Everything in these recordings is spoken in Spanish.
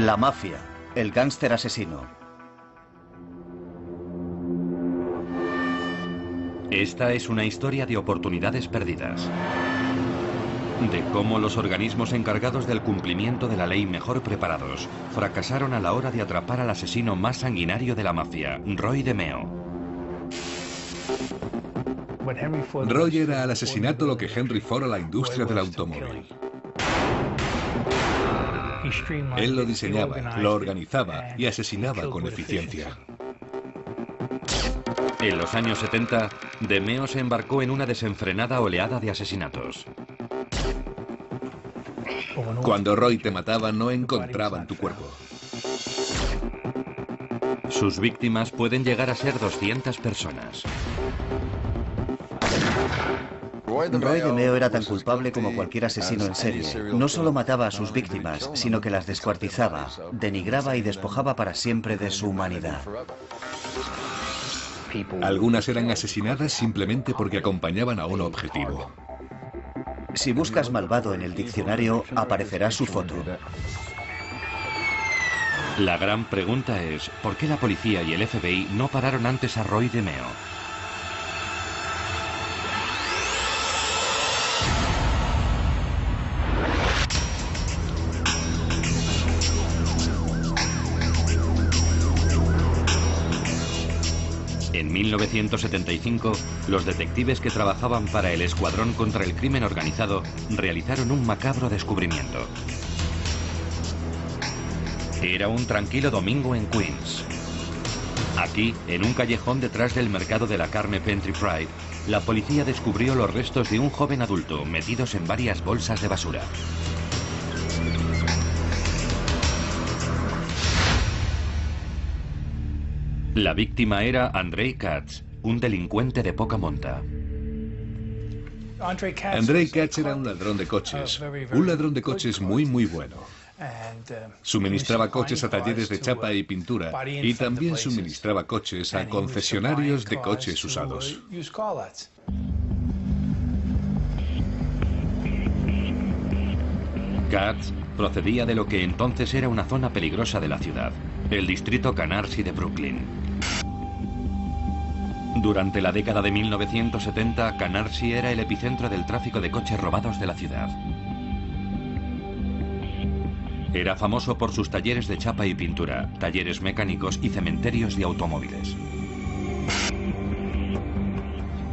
La mafia, el gángster asesino. Esta es una historia de oportunidades perdidas. De cómo los organismos encargados del cumplimiento de la ley mejor preparados fracasaron a la hora de atrapar al asesino más sanguinario de la mafia, Roy DeMeo. Roy era al asesinato lo que Henry Ford a la industria del automóvil. Él lo diseñaba, lo organizaba y asesinaba con eficiencia. En los años 70, DeMeo se embarcó en una desenfrenada oleada de asesinatos. Cuando Roy te mataba, no encontraban tu cuerpo. Sus víctimas pueden llegar a ser 200 personas. Roy DeMeo era tan culpable como cualquier asesino en serie. No solo mataba a sus víctimas, sino que las descuartizaba, denigraba y despojaba para siempre de su humanidad. Algunas eran asesinadas simplemente porque acompañaban a un objetivo. Si buscas malvado en el diccionario, aparecerá su foto. La gran pregunta es, ¿por qué la policía y el FBI no pararon antes a Roy DeMeo? En 1975, los detectives que trabajaban para el Escuadrón contra el Crimen Organizado realizaron un macabro descubrimiento. Era un tranquilo domingo en Queens. Aquí, en un callejón detrás del mercado de la carne Pentry Pride, la policía descubrió los restos de un joven adulto metidos en varias bolsas de basura. La víctima era Andrei Katz, un delincuente de poca monta. Andrei Katz era un ladrón de coches muy bueno. Suministraba coches a talleres de chapa y pintura y también suministraba coches a concesionarios de coches usados. Katz procedía de lo que entonces era una zona peligrosa de la ciudad, el distrito Canarsie de Brooklyn. Durante la década de 1970, Canarsie era el epicentro del tráfico de coches robados de la ciudad. Era famoso por sus talleres de chapa y pintura, talleres mecánicos y cementerios de automóviles.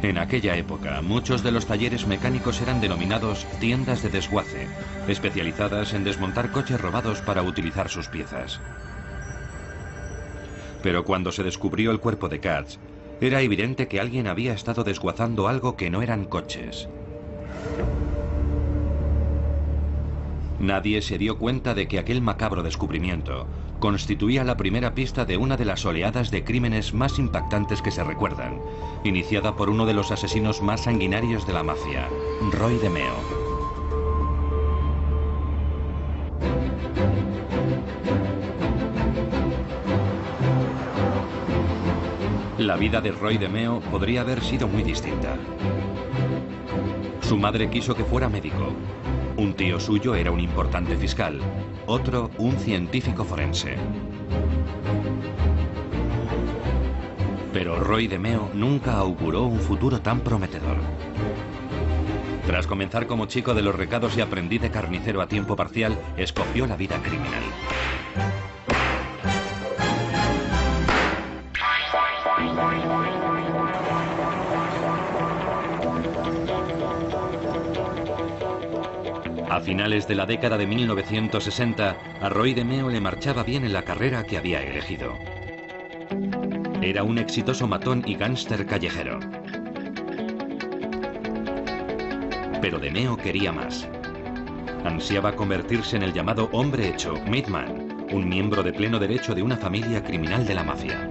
En aquella época, muchos de los talleres mecánicos eran denominados tiendas de desguace, especializadas en desmontar coches robados para utilizar sus piezas. Pero cuando se descubrió el cuerpo de Katz, era evidente que alguien había estado desguazando algo que no eran coches. Nadie se dio cuenta de que aquel macabro descubrimiento constituía la primera pista de una de las oleadas de crímenes más impactantes que se recuerdan, iniciada por uno de los asesinos más sanguinarios de la mafia, Roy DeMeo. La vida de Roy DeMeo podría haber sido muy distinta. Su madre quiso que fuera médico. Un tío suyo era un importante fiscal, otro un científico forense. Pero Roy DeMeo nunca auguró un futuro tan prometedor. Tras comenzar como chico de los recados y aprendiz de carnicero a tiempo parcial, escogió la vida criminal. A finales de la década de 1960, a Roy DeMeo le marchaba bien en la carrera que había elegido. Era un exitoso matón y gángster callejero. Pero DeMeo quería más. Ansiaba convertirse en el llamado hombre hecho, made man, un miembro de pleno derecho de una familia criminal de la mafia.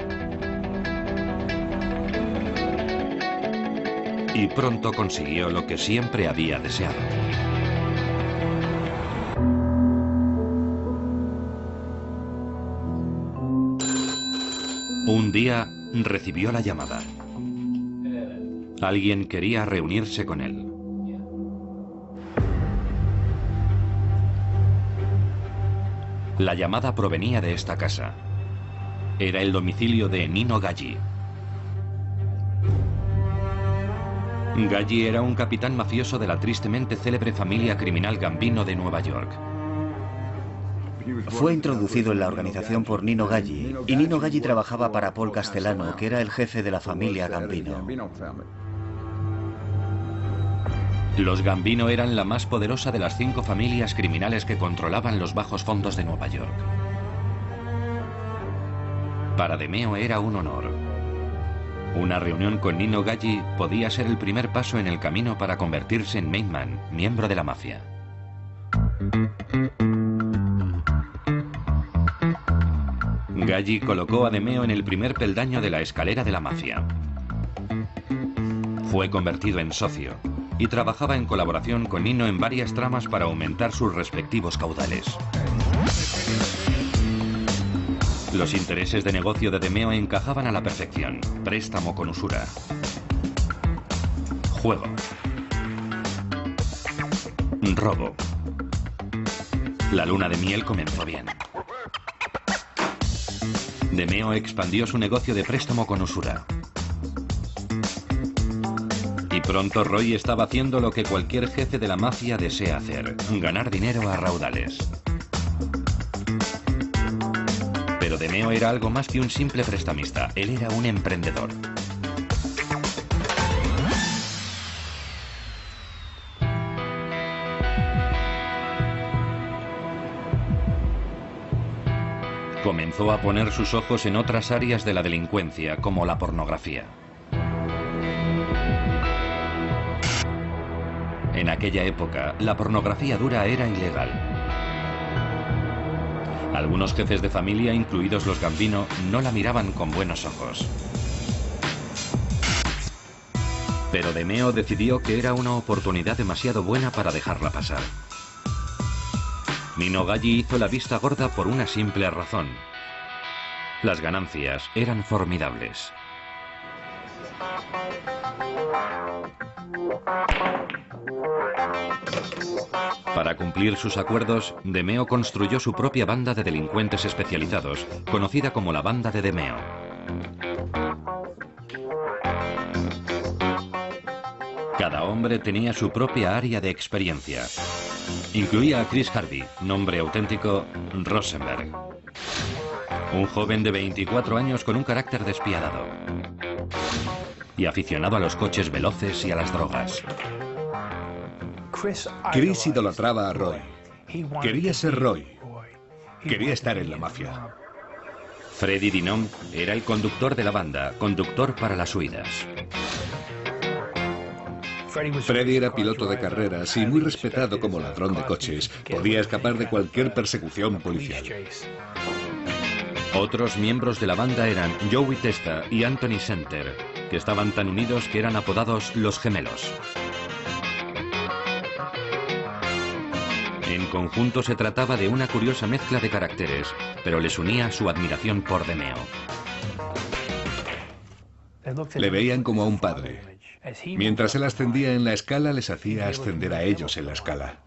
Y pronto consiguió lo que siempre había deseado. Un día recibió la llamada. Alguien quería reunirse con él. La llamada provenía de esta casa. Era el domicilio de Nino Galli. Galli era un capitán mafioso de la tristemente célebre familia criminal Gambino de Nueva York. Fue introducido en la organización por Nino Galli, y Nino Galli trabajaba para Paul Castellano, que era el jefe de la familia Gambino. Los Gambino eran la más poderosa de las 5 familias criminales que controlaban los bajos fondos de Nueva York. Para DeMeo era un honor. Una reunión con Nino Galli podía ser el primer paso en el camino para convertirse en main man, miembro de la mafia. Galli colocó a DeMeo en el primer peldaño de la escalera de la mafia. Fue convertido en socio y trabajaba en colaboración con Nino en varias tramas para aumentar sus respectivos caudales. Los intereses de negocio de DeMeo encajaban a la perfección. Préstamo con usura. Juego. Robo. La luna de miel comenzó bien. DeMeo expandió su negocio de préstamo con usura. Y pronto Roy estaba haciendo lo que cualquier jefe de la mafia desea hacer: ganar dinero a raudales. Pero DeMeo era algo más que un simple prestamista. Él era un emprendedor. Comenzó a poner sus ojos en otras áreas de la delincuencia, como la pornografía. En aquella época, la pornografía dura era ilegal. Algunos jefes de familia, incluidos los Gambino, no la miraban con buenos ojos. Pero DeMeo decidió que era una oportunidad demasiado buena para dejarla pasar. Nino Galli hizo la vista gorda por una simple razón. Las ganancias eran formidables. Para cumplir sus acuerdos, DeMeo construyó su propia banda de delincuentes especializados, conocida como la Banda de DeMeo. Cada hombre tenía su propia área de experiencia. Incluía a Chris Harvey, nombre auténtico Rosenberg. Un joven de 24 años con un carácter despiadado. Y aficionado a los coches veloces y a las drogas. Chris idolatraba a Roy. Quería ser Roy. Quería estar en la mafia. Freddy Dinom era el conductor de la banda, conductor para las huidas. Freddy era piloto de carreras y muy respetado como ladrón de coches. Podía escapar de cualquier persecución policial. Otros miembros de la banda eran Joey Testa y Anthony Center, que estaban tan unidos que eran apodados los gemelos. En conjunto se trataba de una curiosa mezcla de caracteres, pero les unía su admiración por DeMeo. Le veían como a un padre. Mientras él ascendía en la escala, les hacía ascender a ellos en la escala.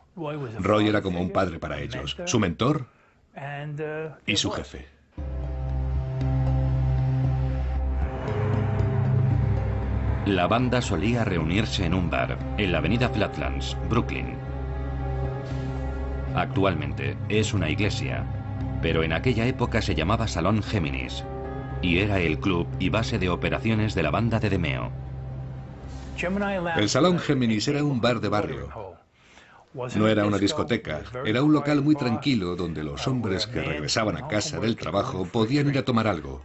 Roy era como un padre para ellos, su mentor y su jefe. La banda solía reunirse en un bar, en la avenida Flatlands, Brooklyn. Actualmente es una iglesia, pero en aquella época se llamaba Salón Géminis, y era el club y base de operaciones de la banda de DeMeo. El Salón Géminis era un bar de barrio. No era una discoteca, era un local muy tranquilo donde los hombres que regresaban a casa del trabajo podían ir a tomar algo.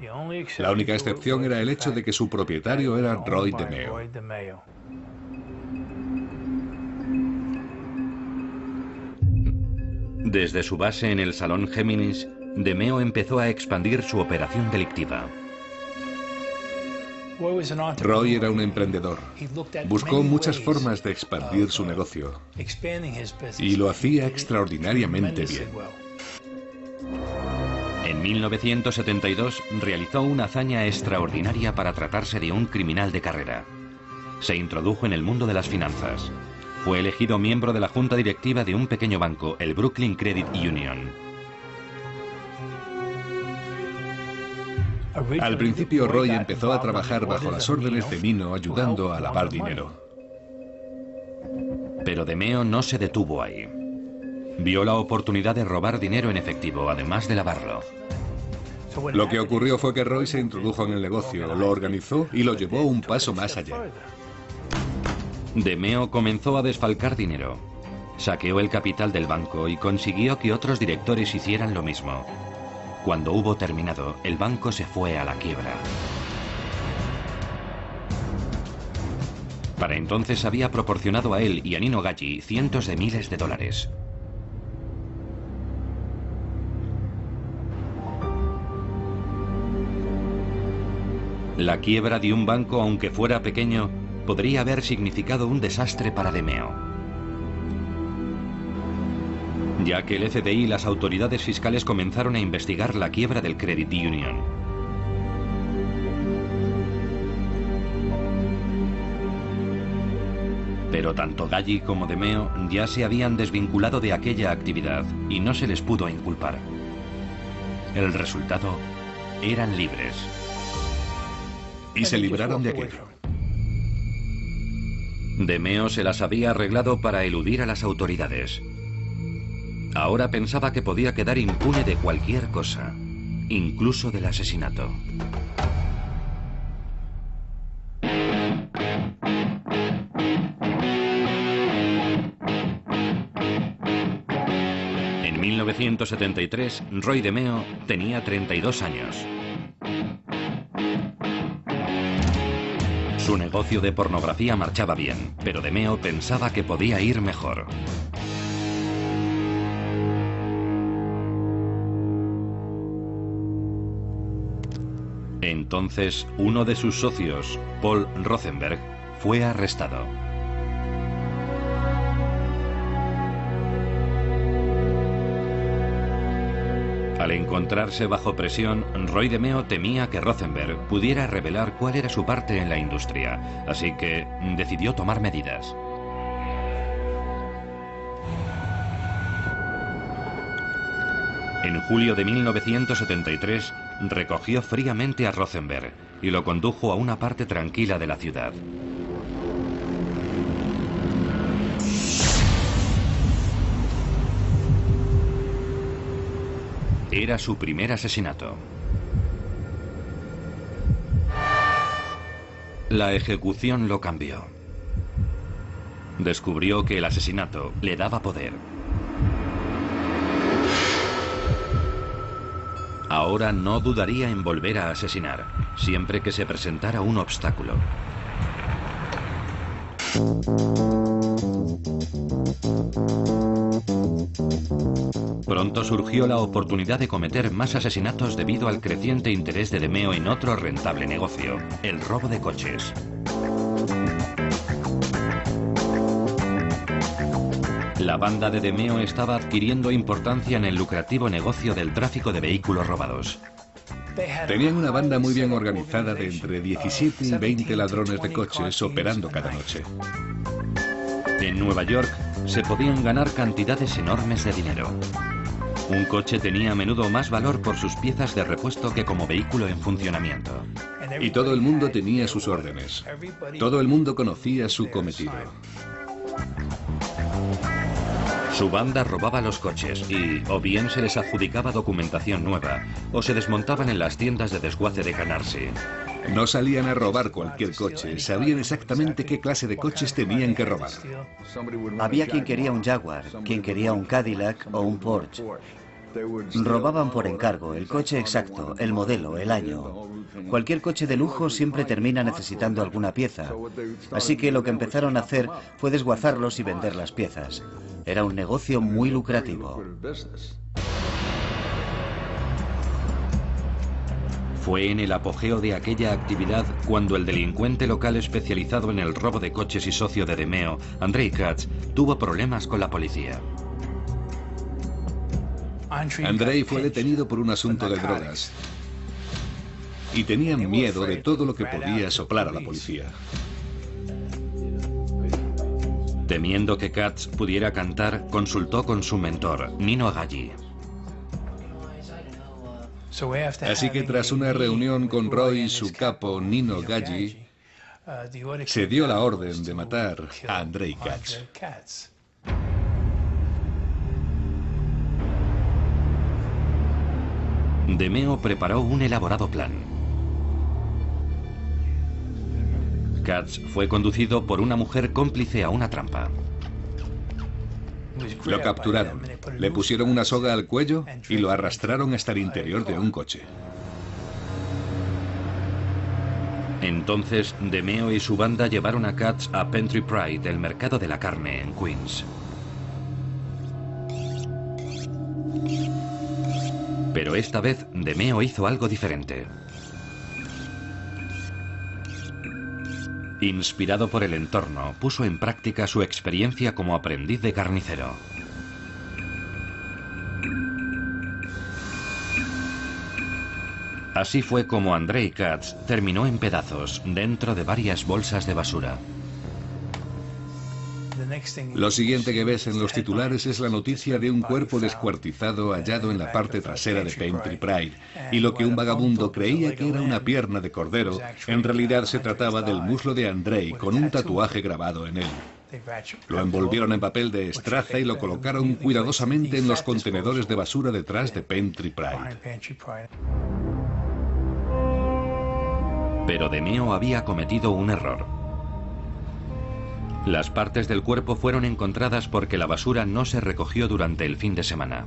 La única excepción era el hecho de que su propietario era Roy DeMeo. Desde su base en el Salón Géminis, DeMeo empezó a expandir su operación delictiva. Roy era un emprendedor. Buscó muchas formas de expandir su negocio y lo hacía extraordinariamente bien. En 1972 realizó una hazaña extraordinaria para tratarse de un criminal de carrera. Se introdujo en el mundo de las finanzas. Fue elegido miembro de la junta directiva de un pequeño banco, el Brooklyn Credit Union. Al principio Roy empezó a trabajar bajo las órdenes de Nino, ayudando a lavar dinero. Pero DeMeo no se detuvo ahí. Vio la oportunidad de robar dinero en efectivo, además de lavarlo. Lo que ocurrió fue que Roy se introdujo en el negocio, lo organizó y lo llevó un paso más allá. DeMeo comenzó a desfalcar dinero. Saqueó el capital del banco y consiguió que otros directores hicieran lo mismo. Cuando hubo terminado, el banco se fue a la quiebra. Para entonces había proporcionado a él y a Nino Gaggi cientos de miles de dólares. La quiebra de un banco, aunque fuera pequeño, podría haber significado un desastre para DeMeo, ya que el FBI y las autoridades fiscales comenzaron a investigar la quiebra del Credit Union. Pero tanto Gaggi como DeMeo ya se habían desvinculado de aquella actividad y no se les pudo inculpar. El resultado, eran libres. Y se libraron de aquello. DeMeo se las había arreglado para eludir a las autoridades. Ahora pensaba que podía quedar impune de cualquier cosa, incluso del asesinato. En 1973, Roy DeMeo tenía 32 años. Su negocio de pornografía marchaba bien, pero DeMeo pensaba que podía ir mejor. Entonces, uno de sus socios, Paul Rothenberg, fue arrestado. Al encontrarse bajo presión, Roy DeMeo temía que Rothenberg pudiera revelar cuál era su parte en la industria, así que decidió tomar medidas. En julio de 1973, recogió fríamente a Rothenberg y lo condujo a una parte tranquila de la ciudad. Era su primer asesinato. La ejecución lo cambió. Descubrió que el asesinato le daba poder. Ahora no dudaría en volver a asesinar, siempre que se presentara un obstáculo. Pronto surgió la oportunidad de cometer más asesinatos debido al creciente interés de DeMeo en otro rentable negocio, el robo de coches. La banda de DeMeo estaba adquiriendo importancia en el lucrativo negocio del tráfico de vehículos robados. Tenían una banda muy bien organizada de entre 17 y 20 ladrones de coches operando cada noche. En Nueva York se podían ganar cantidades enormes de dinero. Un coche tenía a menudo más valor por sus piezas de repuesto que como vehículo en funcionamiento. Y todo el mundo tenía sus órdenes. Todo el mundo conocía su cometido. Su banda robaba los coches y o bien se les adjudicaba documentación nueva o se desmontaban en las tiendas de desguace de Canarsie. No salían a robar cualquier coche, sabían exactamente qué clase de coches tenían que robar. Había quien quería un Jaguar, quien quería un Cadillac o un Porsche. Robaban por encargo el coche exacto, el modelo, el año. Cualquier coche de lujo siempre termina necesitando alguna pieza. Así que lo que empezaron a hacer fue desguazarlos y vender las piezas. Era un negocio muy lucrativo. Fue en el apogeo de aquella actividad cuando el delincuente local especializado en el robo de coches y socio de DeMeo, Andrei Katz, tuvo problemas con la policía. Andrei fue detenido por un asunto de drogas y tenían miedo de todo lo que podía soplar a la policía. Temiendo que Katz pudiera cantar, consultó con su mentor, Nino Gaggi. Así que tras una reunión con Roy y su capo Nino Gaggi, se dio la orden de matar a Andrei Katz. DeMeo preparó un elaborado plan. Katz fue conducido por una mujer cómplice a una trampa. Lo capturaron, le pusieron una soga al cuello y lo arrastraron hasta el interior de un coche. Entonces, DeMeo y su banda llevaron a Katz a Pentry Pride, el mercado de la carne en Queens. Pero esta vez, DeMeo hizo algo diferente. Inspirado por el entorno, puso en práctica su experiencia como aprendiz de carnicero. Así fue como Andrei Katz terminó en pedazos dentro de varias bolsas de basura. Lo siguiente que ves en los titulares es la noticia de un cuerpo descuartizado hallado en la parte trasera de Pentry Pride. Y lo que un vagabundo creía que era una pierna de cordero, en realidad se trataba del muslo de Andrei con un tatuaje grabado en él. Lo envolvieron en papel de estraza y lo colocaron cuidadosamente en los contenedores de basura detrás de Pentry Pride. Pero DeMeo había cometido un error. Las partes del cuerpo fueron encontradas porque la basura no se recogió durante el fin de semana.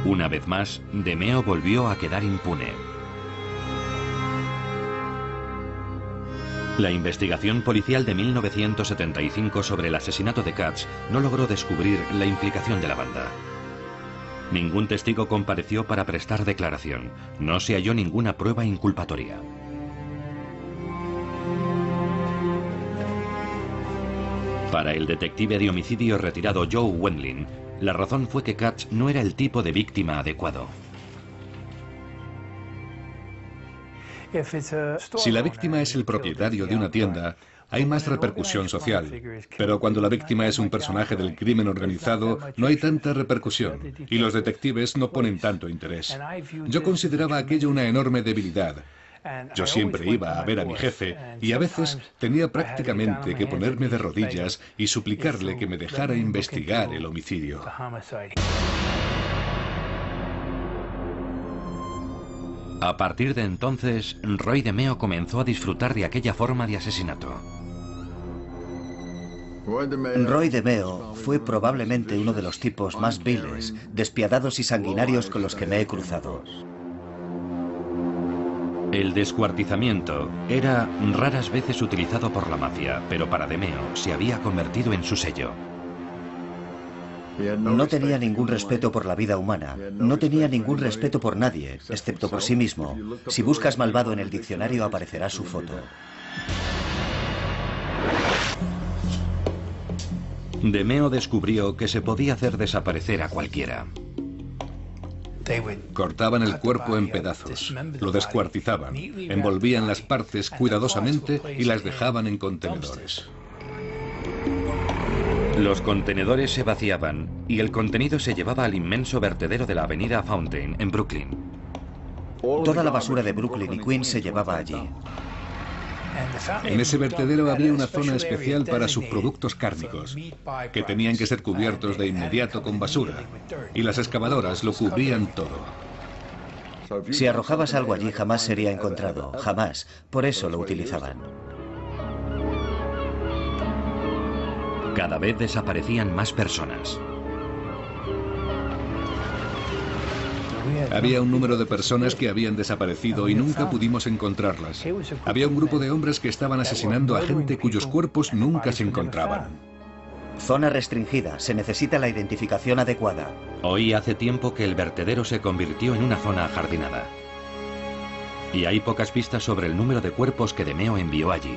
Una vez más, DeMeo volvió a quedar impune. La investigación policial de 1975 sobre el asesinato de Katz no logró descubrir la implicación de la banda. Ningún testigo compareció para prestar declaración. No se halló ninguna prueba inculpatoria. Para el detective de homicidio retirado Joe Wendling, la razón fue que Katz no era el tipo de víctima adecuado. Si la víctima es el propietario de una tienda, hay más repercusión social. Pero cuando la víctima es un personaje del crimen organizado, no hay tanta repercusión, y los detectives no ponen tanto interés. Yo consideraba aquello una enorme debilidad. Yo siempre iba a ver a mi jefe y a veces tenía prácticamente que ponerme de rodillas y suplicarle que me dejara investigar el homicidio. A partir de entonces, Roy DeMeo comenzó a disfrutar de aquella forma de asesinato. Roy DeMeo fue probablemente uno de los tipos más viles, despiadados y sanguinarios con los que me he cruzado. El descuartizamiento era raras veces utilizado por la mafia, pero para DeMeo se había convertido en su sello. No tenía ningún respeto por la vida humana, no tenía ningún respeto por nadie, excepto por sí mismo. Si buscas malvado en el diccionario aparecerá su foto. DeMeo descubrió que se podía hacer desaparecer a cualquiera. Cortaban el cuerpo en pedazos, lo descuartizaban, envolvían las partes cuidadosamente y las dejaban en contenedores. Los contenedores se vaciaban y el contenido se llevaba al inmenso vertedero de la avenida Fountain, en Brooklyn. Toda la basura de Brooklyn y Queens se llevaba allí. En ese vertedero había una zona especial para subproductos cárnicos, que tenían que ser cubiertos de inmediato con basura, y las excavadoras lo cubrían todo. Si arrojabas algo allí jamás sería encontrado, jamás. Por eso lo utilizaban. Cada vez desaparecían más personas. Había un número de personas que habían desaparecido y nunca pudimos encontrarlas. Había un grupo de hombres que estaban asesinando a gente cuyos cuerpos nunca se encontraban. Zona restringida. Se necesita la identificación adecuada. Hoy hace tiempo que el vertedero se convirtió en una zona ajardinada. Y hay pocas pistas sobre el número de cuerpos que DeMeo envió allí.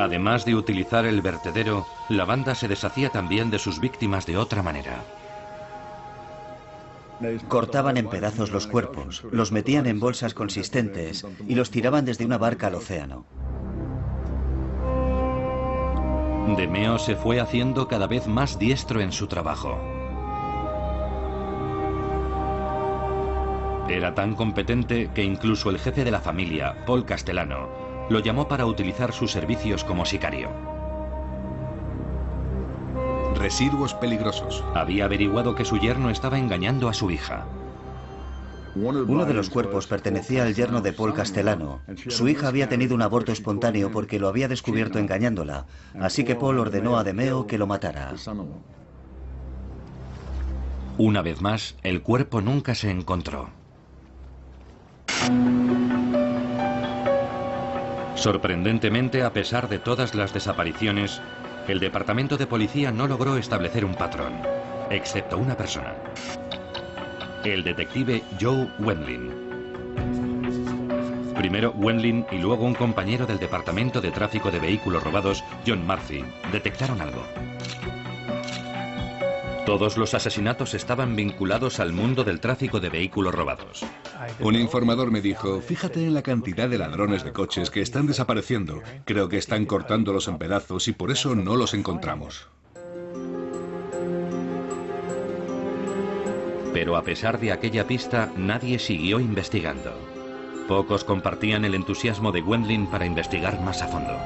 Además de utilizar el vertedero, la banda se deshacía también de sus víctimas de otra manera. Cortaban en pedazos los cuerpos, los metían en bolsas consistentes y los tiraban desde una barca al océano. DeMeo se fue haciendo cada vez más diestro en su trabajo. Era tan competente que incluso el jefe de la familia, Paul Castellano, lo llamó para utilizar sus servicios como sicario. Residuos peligrosos. Había averiguado que su yerno estaba engañando a su hija. Uno de los cuerpos pertenecía al yerno de Paul Castellano. Su hija había tenido un aborto espontáneo porque lo había descubierto engañándola, así que Paul ordenó a DeMeo que lo matara. Una vez más, el cuerpo nunca se encontró. Sorprendentemente, a pesar de todas las desapariciones, el departamento de policía no logró establecer un patrón, excepto una persona. El detective Joe Wendling. Primero Wendling y luego un compañero del departamento de tráfico de vehículos robados, John Murphy, detectaron algo. Todos los asesinatos estaban vinculados al mundo del tráfico de vehículos robados. Un informador me dijo, fíjate en la cantidad de ladrones de coches que están desapareciendo. Creo que están cortándolos en pedazos y por eso no los encontramos. Pero a pesar de aquella pista, nadie siguió investigando. Pocos compartían el entusiasmo de Wendling para investigar más a fondo.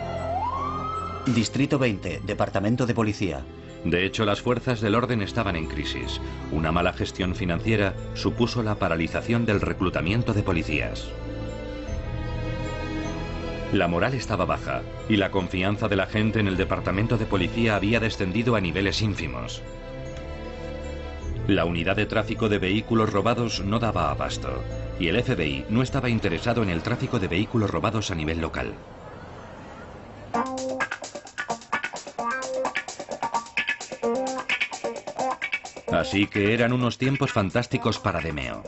Distrito 20, Departamento de Policía. De hecho, las fuerzas del orden estaban en crisis. Una mala gestión financiera supuso la paralización del reclutamiento de policías. La moral estaba baja y la confianza de la gente en el departamento de policía había descendido a niveles ínfimos. La unidad de tráfico de vehículos robados no daba abasto y el FBI no estaba interesado en el tráfico de vehículos robados a nivel local. Así que eran unos tiempos fantásticos para DeMeo.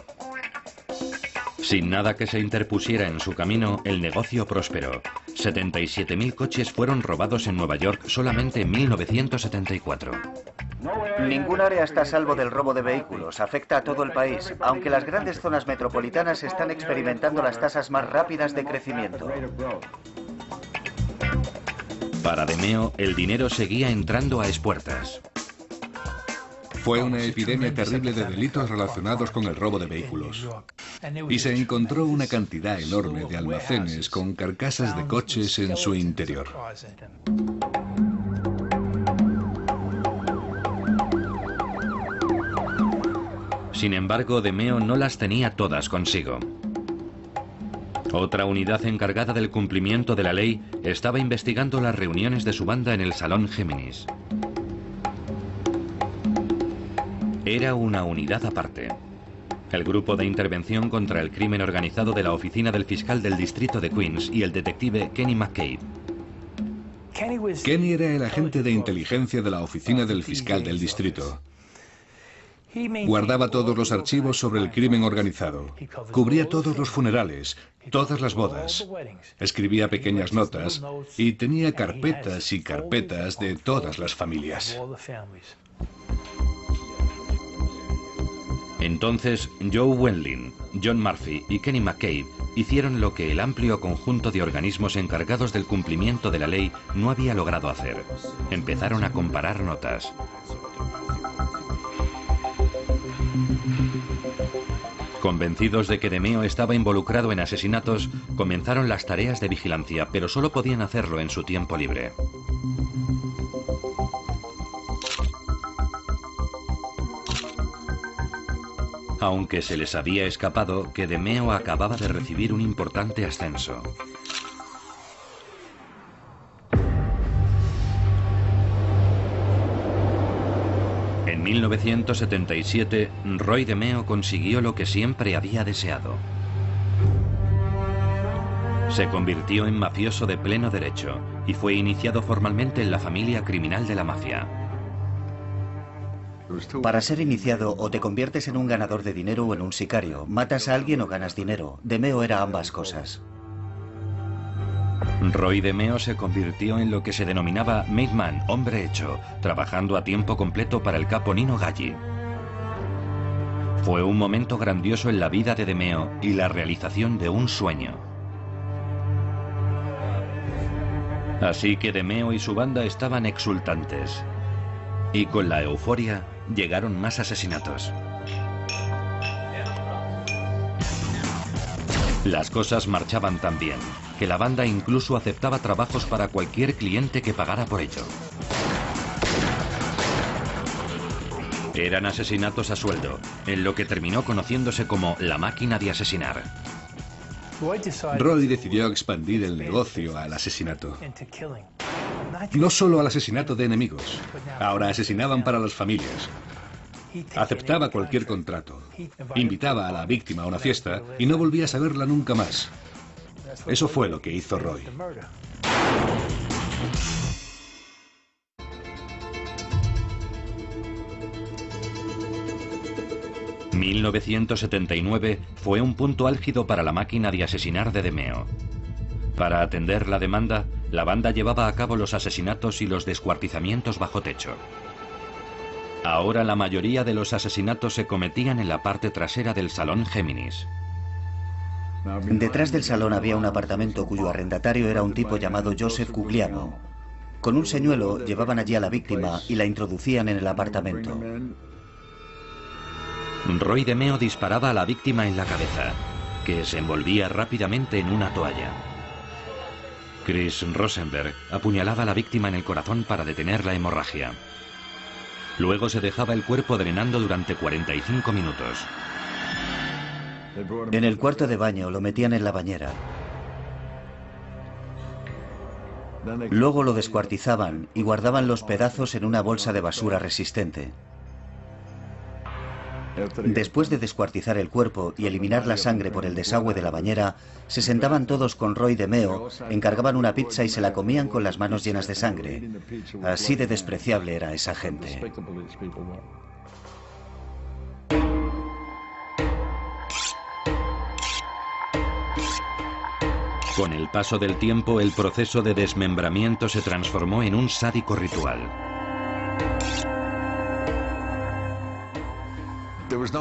Sin nada que se interpusiera en su camino, el negocio prosperó. 77.000 coches fueron robados en Nueva York solamente en 1974. Ningún área está a salvo del robo de vehículos. Afecta a todo el país, aunque las grandes zonas metropolitanas están experimentando las tasas más rápidas de crecimiento. Para DeMeo, el dinero seguía entrando a espuertas. Fue una epidemia terrible de delitos relacionados con el robo de vehículos. Y se encontró una cantidad enorme de almacenes con carcasas de coches en su interior. Sin embargo, DeMeo no las tenía todas consigo. Otra unidad encargada del cumplimiento de la ley estaba investigando las reuniones de su banda en el Salón Géminis. Era una unidad aparte. El grupo de intervención contra el crimen organizado de la oficina del fiscal del distrito de Queens y el detective Kenny McCabe. Kenny era el agente de inteligencia de la oficina del fiscal del distrito. Guardaba todos los archivos sobre el crimen organizado. Cubría todos los funerales, todas las bodas. Escribía pequeñas notas y tenía carpetas y carpetas de todas las familias. Entonces, Joe Wendling, John Murphy y Kenny McCabe hicieron lo que el amplio conjunto de organismos encargados del cumplimiento de la ley no había logrado hacer. Empezaron a comparar notas. Convencidos de que DeMeo estaba involucrado en asesinatos, comenzaron las tareas de vigilancia, pero solo podían hacerlo en su tiempo libre. Aunque se les había escapado que DeMeo acababa de recibir un importante ascenso. En 1977, Roy DeMeo consiguió lo que siempre había deseado. Se convirtió en mafioso de pleno derecho y fue iniciado formalmente en la familia criminal de la mafia. Para ser iniciado, o te conviertes en un ganador de dinero o en un sicario. Matas a alguien o ganas dinero. DeMeo era ambas cosas. Roy DeMeo se convirtió en lo que se denominaba made man, hombre hecho, trabajando a tiempo completo para el capo Nino Galli. Fue un momento grandioso en la vida de DeMeo y la realización de un sueño. Así que DeMeo y su banda estaban exultantes. Y con la euforia llegaron más asesinatos. Las cosas marchaban tan bien que la banda incluso aceptaba trabajos para cualquier cliente que pagara por ello. Eran asesinatos a sueldo, en lo que terminó conociéndose como la máquina de asesinar. Roy decidió expandir el negocio al asesinato. No solo al asesinato de enemigos, ahora asesinaban para las familias. Aceptaba cualquier contrato, invitaba a la víctima a una fiesta y no volvía a saberla nunca más. Eso fue lo que hizo Roy. ...1979 fue un punto álgido para la máquina de asesinar de DeMeo. Para atender la demanda, la banda llevaba a cabo los asesinatos y los descuartizamientos bajo techo. Ahora la mayoría de los asesinatos se cometían en la parte trasera del Salón Géminis. Detrás del salón había un apartamento cuyo arrendatario era un tipo llamado Joseph Guglielmo. Con un señuelo llevaban allí a la víctima y la introducían en el apartamento. Roy DeMeo disparaba a la víctima en la cabeza, que se envolvía rápidamente en una toalla. Chris Rosenberg apuñalaba a la víctima en el corazón para detener la hemorragia. Luego se dejaba el cuerpo drenando durante 45 minutos. En el cuarto de baño lo metían en la bañera. Luego lo descuartizaban y guardaban los pedazos en una bolsa de basura resistente. Después de descuartizar el cuerpo y eliminar la sangre por el desagüe de la bañera, se sentaban todos con Roy DeMeo, encargaban una pizza y se la comían con las manos llenas de sangre. Así de despreciable era esa gente. Con el paso del tiempo, el proceso de desmembramiento se transformó en un sádico ritual.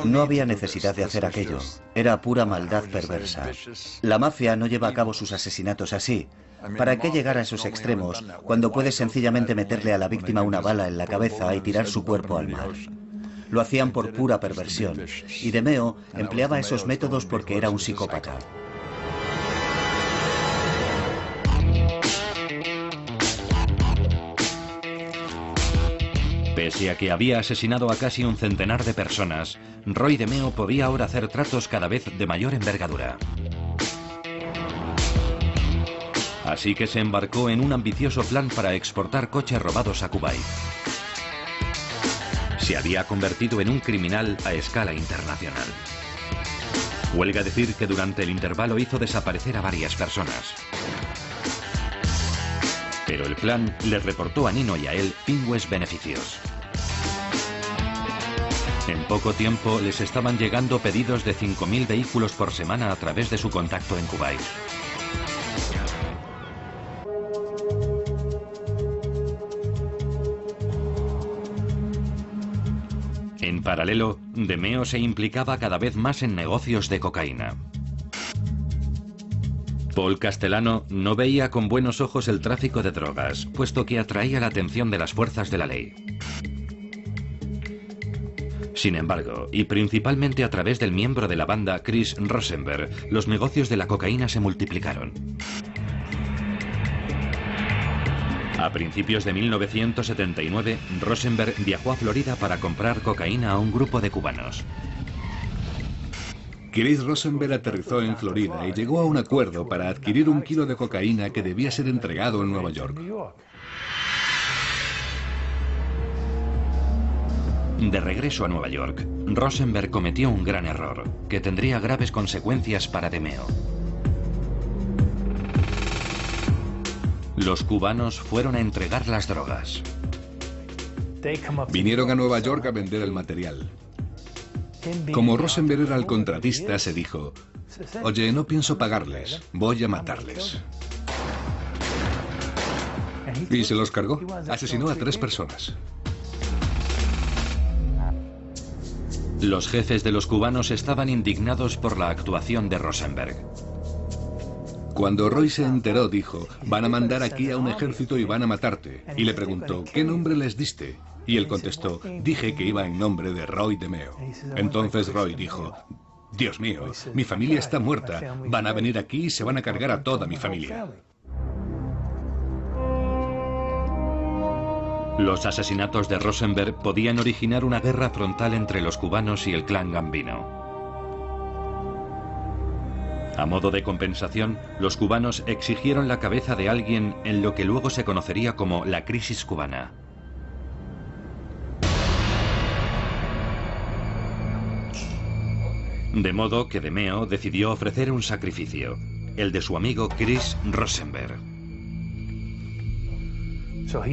No había necesidad de hacer aquello. Era pura maldad perversa. La mafia no lleva a cabo sus asesinatos así. ¿Para qué llegar a esos extremos cuando puedes sencillamente meterle a la víctima una bala en la cabeza y tirar su cuerpo al mar? Lo hacían por pura perversión. Y DeMeo empleaba esos métodos porque era un psicópata. Pese a que había asesinado a casi un centenar de personas, Roy DeMeo podía ahora hacer tratos cada vez de mayor envergadura. Así que se embarcó en un ambicioso plan para exportar coches robados a Kuwait. Se había convertido en un criminal a escala internacional. Huelga decir que durante el intervalo hizo desaparecer a varias personas. Pero el plan le reportó a Nino y a él pingües beneficios. En poco tiempo les estaban llegando pedidos de 5.000 vehículos por semana a través de su contacto en Kuwait. En paralelo, DeMeo se implicaba cada vez más en negocios de cocaína. Paul Castellano no veía con buenos ojos el tráfico de drogas, puesto que atraía la atención de las fuerzas de la ley. Sin embargo, y principalmente a través del miembro de la banda Chris Rosenberg, los negocios de la cocaína se multiplicaron. A principios de 1979, Rosenberg viajó a Florida para comprar cocaína a un grupo de cubanos. Chris Rosenberg aterrizó en Florida y llegó a un acuerdo para adquirir 1 kilo de cocaína que debía ser entregado en Nueva York. De regreso a Nueva York, Rosenberg cometió un gran error, que tendría graves consecuencias para DeMeo. Los cubanos fueron a entregar las drogas. Vinieron a Nueva York a vender el material. Como Rosenberg era el contratista, se dijo: oye, no pienso pagarles, voy a matarles. Y se los cargó. Asesinó a 3 personas. Los jefes de los cubanos estaban indignados por la actuación de Rosenberg. Cuando Roy se enteró, dijo: van a mandar aquí a un ejército y van a matarte. Y le preguntó: ¿qué nombre les diste? Y él contestó: dije que iba en nombre de Roy DeMeo. Entonces Roy dijo: Dios mío, mi familia está muerta. Van a venir aquí y se van a cargar a toda mi familia. Los asesinatos de Rosenberg podían originar una guerra frontal entre los cubanos y el clan Gambino. A modo de compensación, los cubanos exigieron la cabeza de alguien en lo que luego se conocería como la crisis cubana. De modo que DeMeo decidió ofrecer un sacrificio, el de su amigo Chris Rosenberg.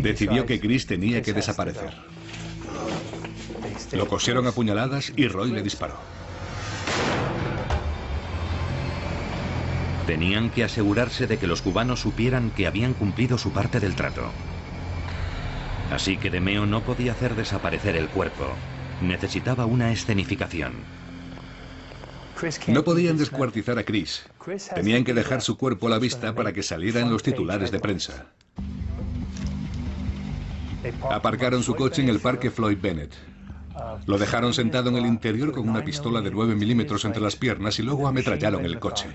Decidió que Chris tenía que desaparecer. Lo cosieron a puñaladas y Roy le disparó. Tenían que asegurarse de que los cubanos supieran que habían cumplido su parte del trato. Así que DeMeo no podía hacer desaparecer el cuerpo. Necesitaba una escenificación. No podían descuartizar a Chris. Tenían que dejar su cuerpo a la vista para que saliera en los titulares de prensa. Aparcaron su coche en el parque Floyd Bennett. Lo dejaron sentado en el interior con una pistola de 9 milímetros entre las piernas y luego ametrallaron el coche.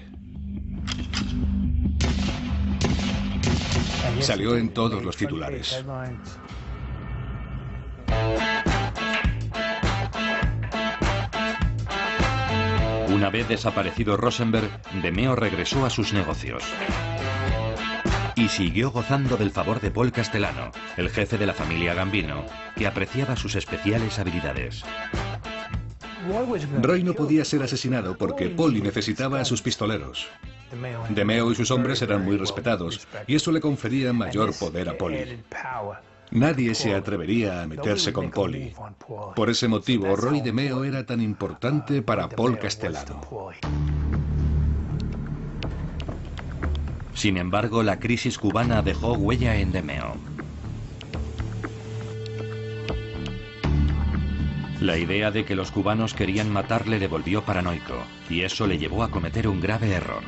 Salió en todos los titulares. Una vez desaparecido Rosenberg, DeMeo regresó a sus negocios. Y siguió gozando del favor de Paul Castellano, el jefe de la familia Gambino, que apreciaba sus especiales habilidades. Roy no podía ser asesinado porque Paulie necesitaba a sus pistoleros. DeMeo y sus hombres eran muy respetados, y eso le confería mayor poder a Paulie. Nadie se atrevería a meterse con Paulie. Por ese motivo, Roy DeMeo era tan importante para Paul Castellano. Sin embargo, la crisis cubana dejó huella en DeMeo. La idea de que los cubanos querían matarle le volvió paranoico, y eso le llevó a cometer un grave error.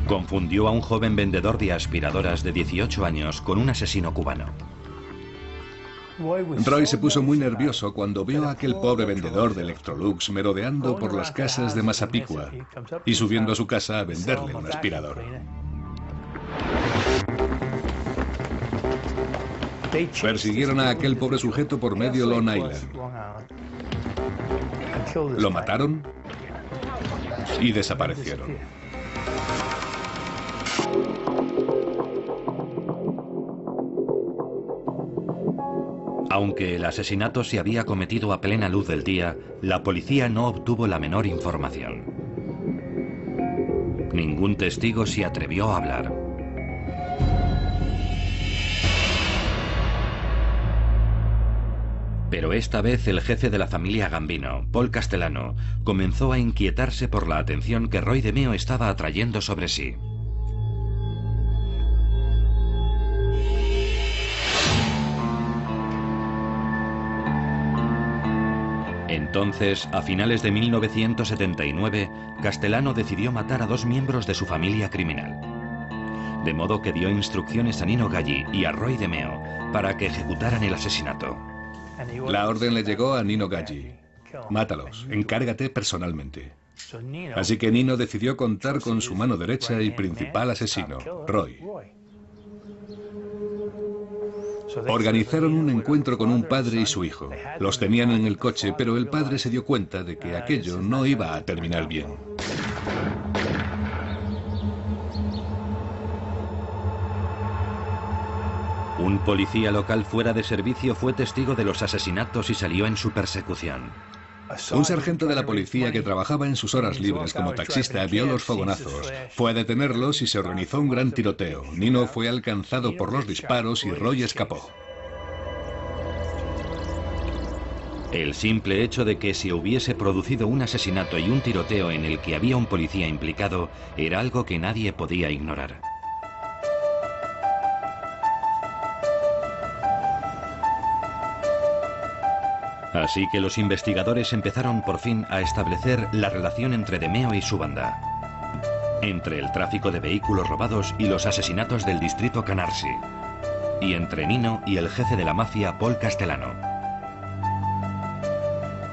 Confundió a un joven vendedor de aspiradoras de 18 años con un asesino cubano. Roy se puso muy nervioso cuando vio a aquel pobre vendedor de Electrolux merodeando por las casas de Massapequa y subiendo a su casa a venderle un aspirador. Persiguieron a aquel pobre sujeto por medio Long Island. Lo mataron y desaparecieron. Aunque el asesinato se había cometido a plena luz del día, la policía no obtuvo la menor información. Ningún testigo se atrevió a hablar. Pero esta vez el jefe de la familia Gambino, Paul Castellano, comenzó a inquietarse por la atención que Roy DeMeo estaba atrayendo sobre sí. Entonces, a finales de 1979, Castellano decidió matar a 2 miembros de su familia criminal. De modo que dio instrucciones a Nino Galli y a Roy DeMeo para que ejecutaran el asesinato. La orden le llegó a Nino Galli: mátalos, encárgate personalmente. Así que Nino decidió contar con su mano derecha y principal asesino, Roy. Organizaron un encuentro con un padre y su hijo. Los tenían en el coche, pero el padre se dio cuenta de que aquello no iba a terminar bien. Un policía local fuera de servicio fue testigo de los asesinatos y salió en su persecución. Un sargento de la policía que trabajaba en sus horas libres como taxista vio los fogonazos. Fue a detenerlos y se organizó un gran tiroteo. Nino fue alcanzado por los disparos y Roy escapó. El simple hecho de que se hubiese producido un asesinato y un tiroteo en el que había un policía implicado era algo que nadie podía ignorar. Así que los investigadores empezaron por fin a establecer la relación entre DeMeo y su banda, entre el tráfico de vehículos robados y los asesinatos del distrito Canarsie, y entre Nino y el jefe de la mafia, Paul Castellano.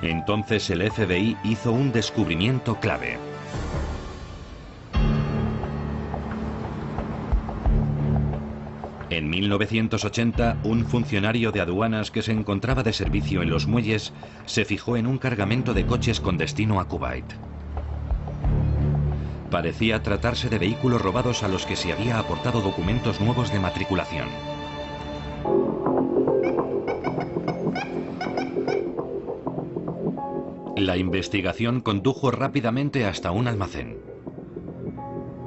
Entonces el FBI hizo un descubrimiento clave. En 1980, un funcionario de aduanas que se encontraba de servicio en los muelles se fijó en un cargamento de coches con destino a Kuwait. Parecía tratarse de vehículos robados a los que se había aportado documentos nuevos de matriculación. La investigación condujo rápidamente hasta un almacén.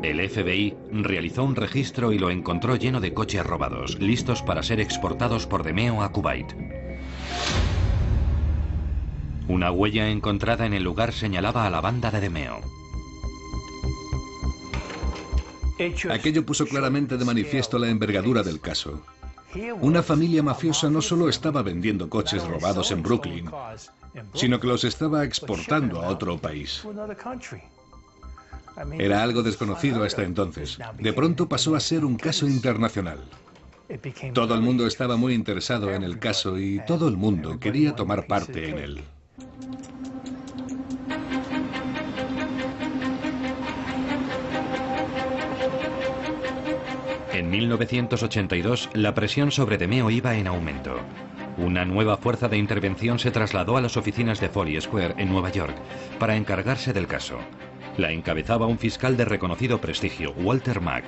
El FBI realizó un registro y lo encontró lleno de coches robados, listos para ser exportados por DeMeo a Kuwait. Una huella encontrada en el lugar señalaba a la banda de DeMeo. Aquello puso claramente de manifiesto la envergadura del caso. Una familia mafiosa no solo estaba vendiendo coches robados en Brooklyn, sino que los estaba exportando a otro país. Era algo desconocido hasta entonces. De pronto pasó a ser un caso internacional. Todo el mundo estaba muy interesado en el caso y todo el mundo quería tomar parte en él. En 1982, la presión sobre DeMeo iba en aumento. Una nueva fuerza de intervención se trasladó a las oficinas de Foley Square en Nueva York para encargarse del caso. La encabezaba un fiscal de reconocido prestigio, Walter Mack.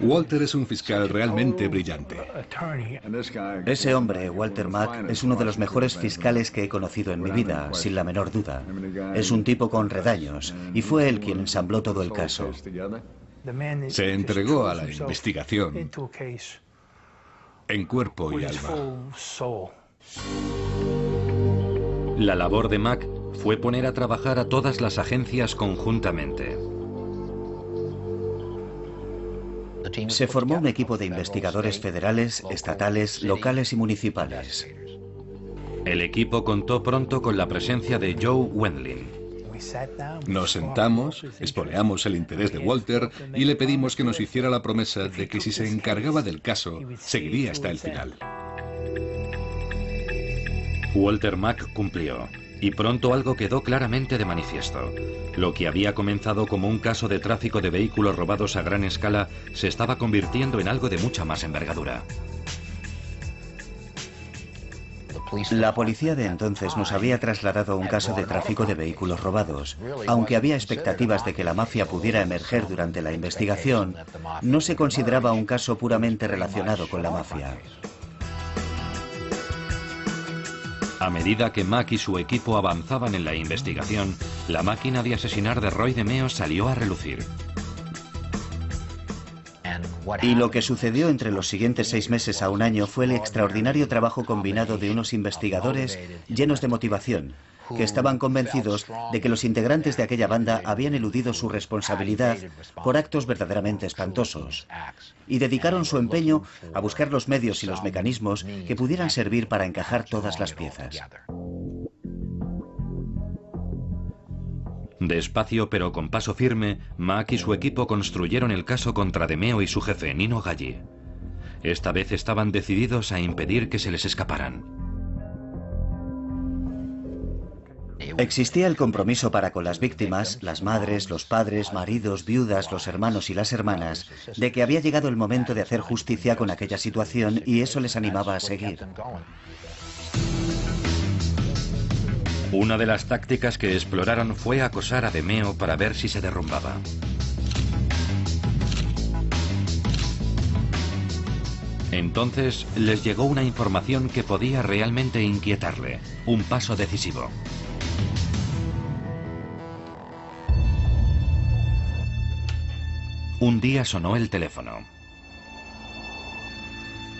Walter es un fiscal realmente brillante. Ese hombre, Walter Mack, es uno de los mejores fiscales que he conocido en mi vida, sin la menor duda. Es un tipo con redaños, y fue él quien ensambló todo el caso. Se entregó a la investigación en cuerpo y alma. La labor de Mack fue poner a trabajar a todas las agencias conjuntamente. Se formó un equipo de investigadores federales, estatales, locales y municipales. El equipo contó pronto con la presencia de Joe Wendling. Nos sentamos, espoleamos el interés de Walter y le pedimos que nos hiciera la promesa de que si se encargaba del caso, seguiría hasta el final. Walter Mack cumplió, y pronto algo quedó claramente de manifiesto. Lo que había comenzado como un caso de tráfico de vehículos robados a gran escala se estaba convirtiendo en algo de mucha más envergadura. La policía de entonces nos había trasladado un caso de tráfico de vehículos robados. Aunque había expectativas de que la mafia pudiera emerger durante la investigación, no se consideraba un caso puramente relacionado con la mafia. A medida que Mack y su equipo avanzaban en la investigación, la máquina de asesinar de Roy DeMeo salió a relucir. Y lo que sucedió entre los siguientes 6 meses a un año fue el extraordinario trabajo combinado de unos investigadores llenos de motivación, que estaban convencidos de que los integrantes de aquella banda habían eludido su responsabilidad por actos verdaderamente espantosos, y dedicaron su empeño a buscar los medios y los mecanismos que pudieran servir para encajar todas las piezas. Despacio pero con paso firme, Mack y su equipo construyeron el caso contra DeMeo y su jefe, Nino Galli. Esta vez estaban decididos a impedir que se les escaparan. Existía el compromiso para con las víctimas, las madres, los padres, maridos, viudas, los hermanos y las hermanas, de que había llegado el momento de hacer justicia con aquella situación y eso les animaba a seguir. Una de las tácticas que exploraron fue acosar a DeMeo para ver si se derrumbaba. Entonces les llegó una información que podía realmente inquietarle, un paso decisivo. Un día sonó el teléfono.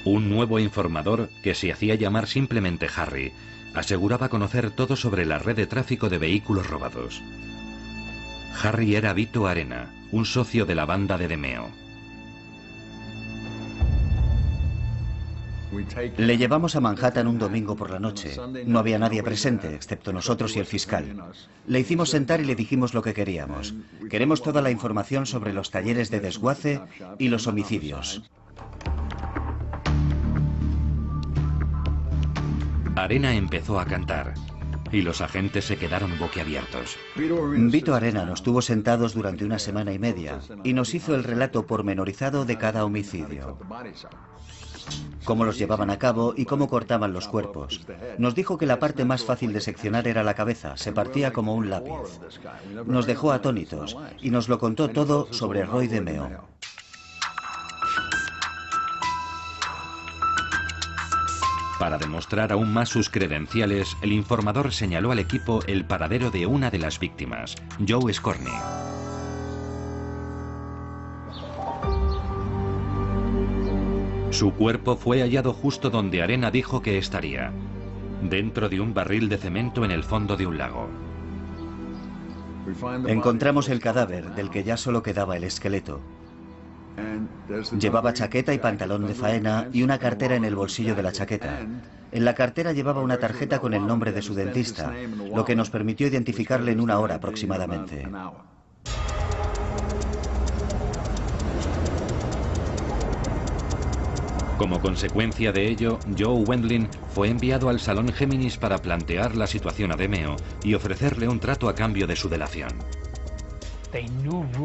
Un nuevo informador, que se hacía llamar simplemente Harry, aseguraba conocer todo sobre la red de tráfico de vehículos robados. Harry era Vito Arena, un socio de la banda de DeMeo. Le llevamos a Manhattan un domingo por la noche. No había nadie presente, excepto nosotros y el fiscal. Le hicimos sentar y le dijimos lo que queríamos. Queremos toda la información sobre los talleres de desguace y los homicidios. Arena empezó a cantar y los agentes se quedaron boquiabiertos. Vito Arena nos tuvo sentados durante una semana y media y nos hizo el relato pormenorizado de cada homicidio. Cómo los llevaban a cabo y cómo cortaban los cuerpos. Nos dijo que la parte más fácil de seccionar era la cabeza, se partía como un lápiz. Nos dejó atónitos y nos lo contó todo sobre Roy DeMeo. Para demostrar aún más sus credenciales, el informador señaló al equipo el paradero de una de las víctimas, Joe Scorney. Su cuerpo fue hallado justo donde Arena dijo que estaría, dentro de un barril de cemento en el fondo de un lago. Encontramos el cadáver, del que ya solo quedaba el esqueleto. Llevaba chaqueta y pantalón de faena y una cartera en el bolsillo de la chaqueta. En la cartera llevaba una tarjeta con el nombre de su dentista, lo que nos permitió identificarle en una hora aproximadamente. Como consecuencia de ello, Joe Wendling fue enviado al Salón Géminis para plantear la situación a DeMeo y ofrecerle un trato a cambio de su delación.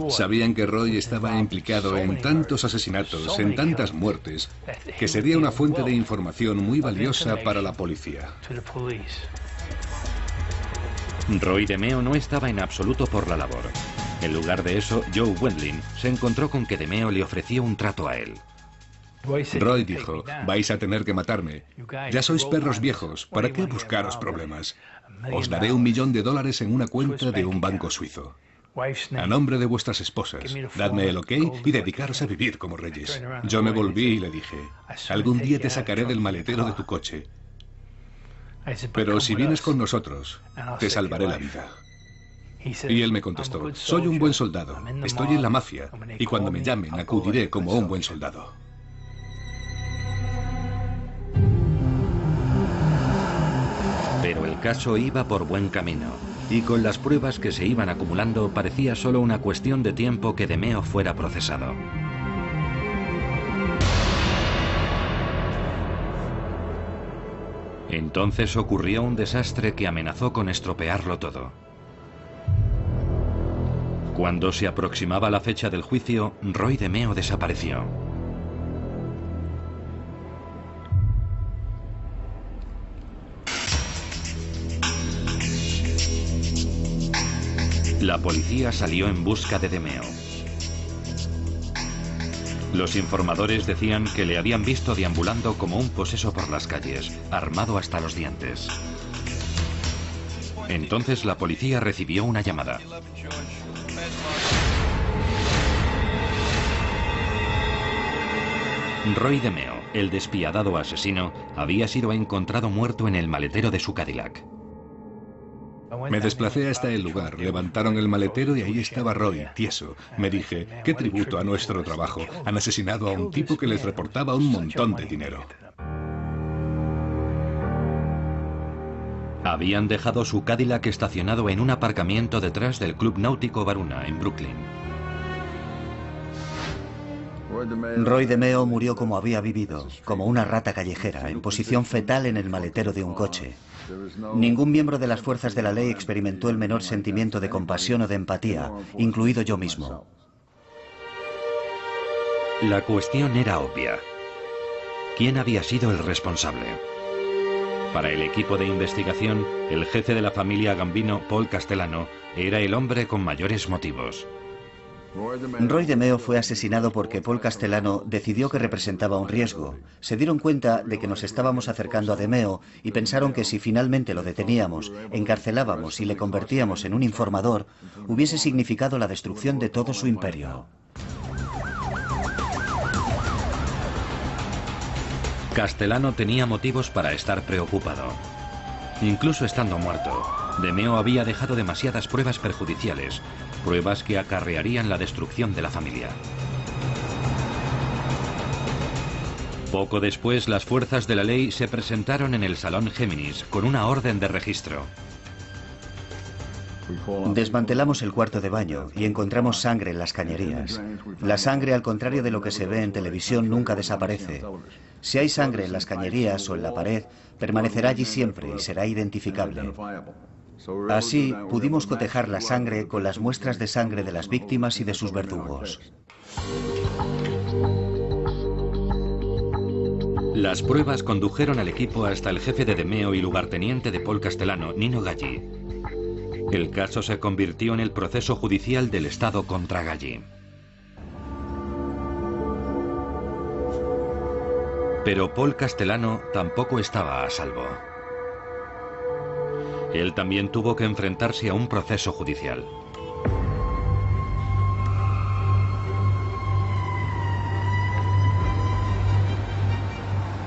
Sabían que Roy estaba implicado en tantos asesinatos, en tantas muertes, que sería una fuente de información muy valiosa para la policía. Roy DeMeo no estaba en absoluto por la labor. En lugar de eso, Joe Wendling se encontró con que DeMeo le ofrecía un trato a él. Roy dijo, vais a tener que matarme. Ya sois perros viejos, ¿para qué buscaros problemas? Os daré $1 millón en una cuenta de un banco suizo. A nombre de vuestras esposas, dadme el ok y dedicaros a vivir como reyes. Yo me volví y le dije, algún día te sacaré del maletero de tu coche. Pero si vienes con nosotros, te salvaré la vida. Y él me contestó, soy un buen soldado, estoy en la mafia, y cuando me llamen acudiré como un buen soldado. Pero el caso iba por buen camino, y con las pruebas que se iban acumulando parecía solo una cuestión de tiempo que DeMeo fuera procesado. Entonces ocurrió un desastre que amenazó con estropearlo todo. Cuando se aproximaba la fecha del juicio, Roy DeMeo desapareció. La policía salió en busca de DeMeo. Los informadores decían que le habían visto deambulando como un poseso por las calles, armado hasta los dientes. Entonces la policía recibió una llamada. Roy DeMeo, el despiadado asesino, había sido encontrado muerto en el maletero de su Cadillac. Me desplacé hasta el lugar, levantaron el maletero y ahí estaba Roy, tieso. Me dije, qué tributo a nuestro trabajo. Han asesinado a un tipo que les reportaba un montón de dinero. Habían dejado su Cadillac estacionado en un aparcamiento detrás del Club Náutico Varuna, en Brooklyn. Roy DeMeo murió como había vivido, como una rata callejera, en posición fetal en el maletero de un coche. Ningún miembro de las fuerzas de la ley experimentó el menor sentimiento de compasión o de empatía, incluido yo mismo. La cuestión era obvia. ¿Quién había sido el responsable? Para el equipo de investigación, el jefe de la familia Gambino, Paul Castellano, era el hombre con mayores motivos. Roy DeMeo fue asesinado porque Paul Castellano decidió que representaba un riesgo. Se dieron cuenta de que nos estábamos acercando a DeMeo y pensaron que si finalmente lo deteníamos, encarcelábamos y le convertíamos en un informador, hubiese significado la destrucción de todo su imperio. Castellano tenía motivos para estar preocupado. Incluso estando muerto, DeMeo había dejado demasiadas pruebas perjudiciales, pruebas que acarrearían la destrucción de la familia. Poco después, las fuerzas de la ley se presentaron en el Salón Géminis con una orden de registro. Desmantelamos el cuarto de baño y encontramos sangre en las cañerías. La sangre, al contrario de lo que se ve en televisión, nunca desaparece. Si hay sangre en las cañerías o en la pared, permanecerá allí siempre y será identificable. Así, pudimos cotejar la sangre con las muestras de sangre de las víctimas y de sus verdugos. Las pruebas condujeron al equipo hasta el jefe de DeMeo y lugarteniente de Paul Castellano, Nino Galli. El caso se convirtió en el proceso judicial del Estado contra Galli. Pero Paul Castellano tampoco estaba a salvo. Él también tuvo que enfrentarse a un proceso judicial.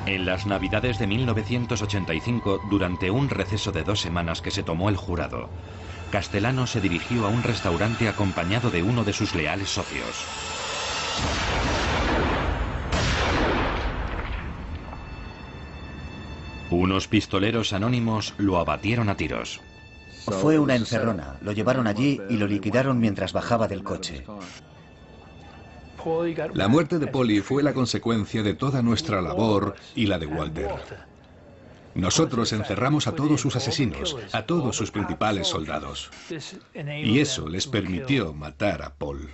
En las Navidades de 1985, durante un receso de 2 semanas que se tomó el jurado, Castellano se dirigió a un restaurante acompañado de uno de sus leales socios. Unos pistoleros anónimos lo abatieron a tiros. Fue una encerrona. Lo llevaron allí y lo liquidaron mientras bajaba del coche. La muerte de Polly fue la consecuencia de toda nuestra labor y la de Walter. Nosotros encerramos a todos sus asesinos, a todos sus principales soldados. Y eso les permitió matar a Paul.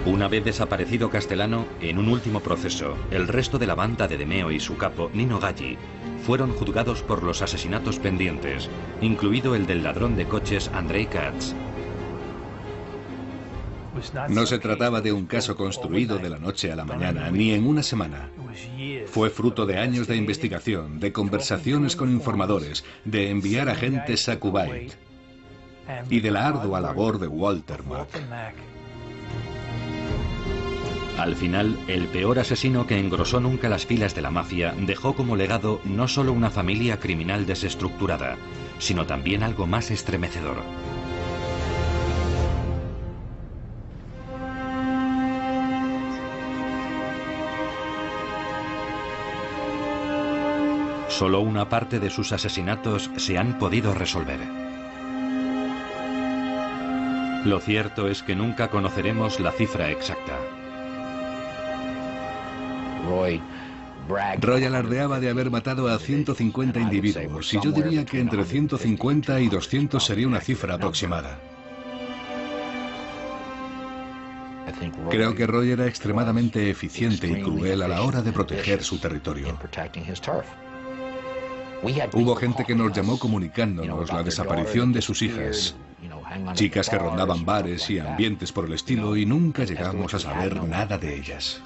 Una vez desaparecido Castellano, en un último proceso, el resto de la banda de DeMeo y su capo, Nino Galli, fueron juzgados por los asesinatos pendientes, incluido el del ladrón de coches Andrei Katz. No se trataba de un caso construido de la noche a la mañana, ni en una semana. Fue fruto de años de investigación, de conversaciones con informadores, de enviar agentes a Kuwait y de la ardua labor de Walter Mack. Al final, el peor asesino que engrosó nunca las filas de la mafia dejó como legado no solo una familia criminal desestructurada, sino también algo más estremecedor. Solo una parte de sus asesinatos se han podido resolver. Lo cierto es que nunca conoceremos la cifra exacta. Roy alardeaba de haber matado a 150 individuos, y yo diría que entre 150 y 200 sería una cifra aproximada. Creo que Roy era extremadamente eficiente y cruel a la hora de proteger su territorio. Hubo gente que nos llamó comunicándonos la desaparición de sus hijas, chicas que rondaban bares y ambientes por el estilo, y nunca llegamos a saber nada de ellas.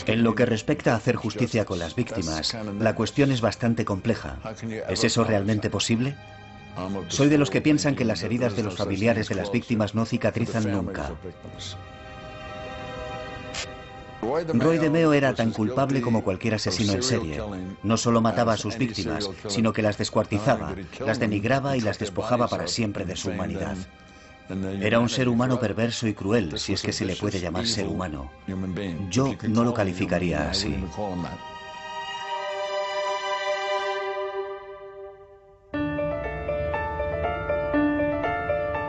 En lo que respecta a hacer justicia con las víctimas, la cuestión es bastante compleja. ¿Es eso realmente posible? Soy de los que piensan que las heridas de los familiares de las víctimas no cicatrizan nunca. Roy DeMeo era tan culpable como cualquier asesino en serie. No solo mataba a sus víctimas, sino que las descuartizaba, las denigraba y las despojaba para siempre de su humanidad. Era un ser humano perverso y cruel, si es que se le puede llamar ser humano. Yo no lo calificaría así.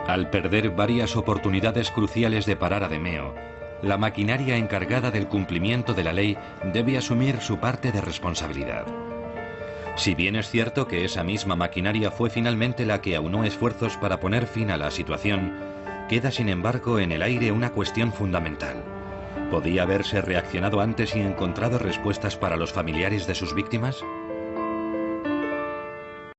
Al perder varias oportunidades cruciales de parar a DeMeo, la maquinaria encargada del cumplimiento de la ley debe asumir su parte de responsabilidad. Si bien es cierto que esa misma maquinaria fue finalmente la que aunó esfuerzos para poner fin a la situación, queda sin embargo en el aire una cuestión fundamental. ¿Podía haberse reaccionado antes y encontrado respuestas para los familiares de sus víctimas?